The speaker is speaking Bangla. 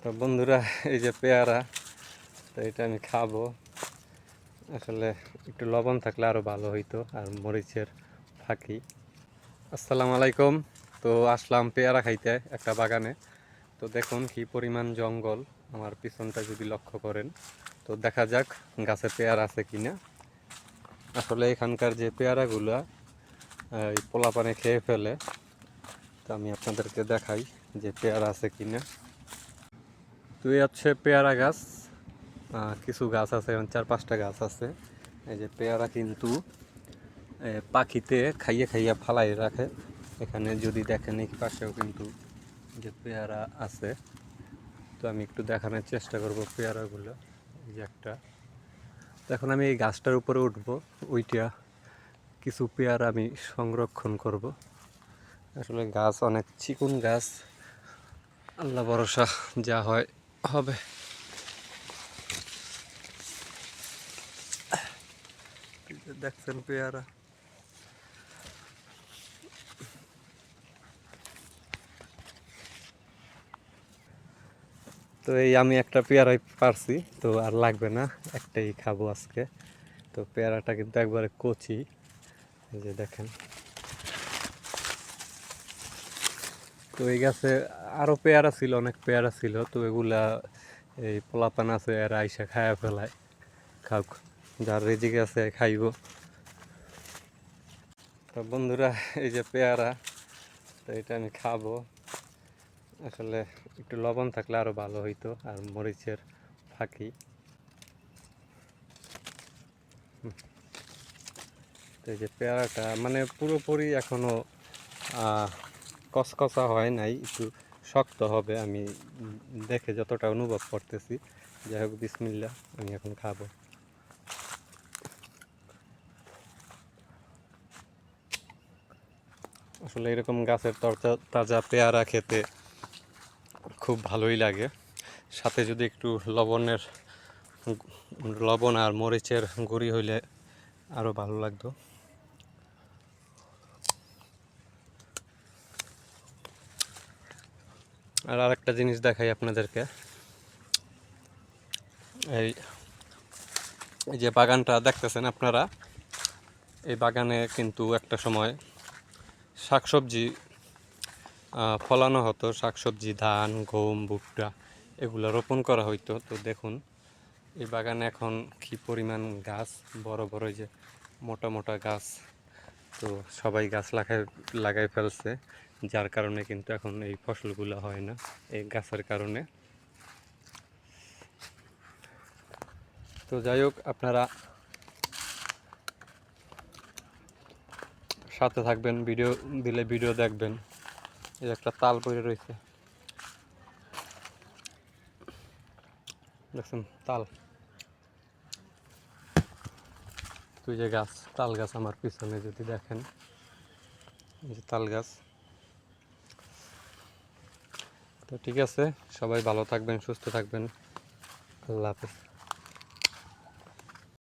তো বন্ধুরা, এই যে পেয়ারা, তো এটা আমি খাবো। আসলে একটু লবণ থাকলে আরও ভালো হইতো, আর মরিচের ফাঁকি। আসসালামু আলাইকুম। তো আসলাম পেয়ারা খাইতে একটা বাগানে। তো দেখুন কি পরিমাণ জঙ্গল আমার পিছনটা যদি লক্ষ্য করেন, তো দেখা যাক গাছে পেয়ারা আছে কিনা। আসলে এখানকার যে পেয়ারাগুলা এই পোলাপানে খেয়ে ফেলে, তো আমি আপনাদেরকে দেখাই যে পেয়ারা আছে কিনা। তো এই হচ্ছে পেয়ারা গাছ। কিছু গাছ আছে, 4-5টা গাছ আছে। এই যে পেয়ারা কিন্তু পাখিতে খাইয়ে খাইয়ে ফালাই রাখে। এখানে যদি দেখেন এই পাশেও কিন্তু যে পেয়ারা আছে, তো আমি একটু দেখানোর চেষ্টা করব পেয়ারাগুলো। এই যে একটা, তো এখন আমি এই গাছটার উপরে উঠবো, ওইটা কিছু পেয়ারা আমি সংরক্ষণ করব। আসলে গাছ অনেক চিকন গাছ, আল্লাহ ভরসা, যা হয় হবে। দেখছেন পেয়ারা, তো এই আমি একটা পেয়ারাই পারছি, তো আর লাগবে না, একটাই খাবো আজকে। তো পেয়ারাটা কিন্তু একবারে কচি, এই যে দেখেন। তো এই গাছে আরও পেয়ারা ছিল, অনেক পেয়ারা ছিল, তো এগুলা এই পোলাপান আছে এরা আইসা খায়া ফেলায়। খাওক, যার রেজিক আছে খাইব। তো বন্ধুরা, এই যে পেয়ারা, তো এটা আমি খাবো। আসলে একটু লবণ থাকলে আরও ভালো হইতো, আর মরিচের ফাঁকি। তো এই যে পেয়ারাটা মানে পুরোপুরি এখনো কসকসা হয় নাই, একটু শক্ত হবে, আমি দেখে যতটা অনুভব করতেছি। যাই হোক, বিসমিল্লাহ, আমি এখন খাবো। আসলে এরকম গাছের তাজা পেয়ারা খেতে খুব ভালোই লাগে। সাথে যদি একটু লবণ আর মরিচের গুঁড়ি হইলে আরও ভালো লাগতো। আর আরেকটা জিনিস দেখাই আপনাদেরকে। এই যে বাগানটা দেখতেছেন আপনারা, এই বাগানে কিন্তু একটা সময় শাকসবজি ফলানো হতো। শাকসবজি, ধান, গম, ভুট্টা এগুলো রোপণ করা হইতো। তো দেখুন এই বাগানে এখন কি পরিমাণ গাছ, বড় বড় যে মোটা মোটা গাছ। তো সবাই গাছ লাগাই ফেলছে, যার কারণে কিন্তু এখন এই ফসলগুলো হয় না এই গাছের কারণে। তো যাই হোক, আপনারা সাথে থাকবেন, ভিডিও দিলে ভিডিও দেখবেন। এই একটা তাল পড়ে রয়েছে, দেখছেন তাল। তুই যে গাছ, তাল গাছ আমার পিছনে যদি দেখেন, এই যে তাল গাছ। তো ঠিক আছে, সবাই ভালো থাকবেন, সুস্থ থাকবেন, আল্লাহ হাফেজ।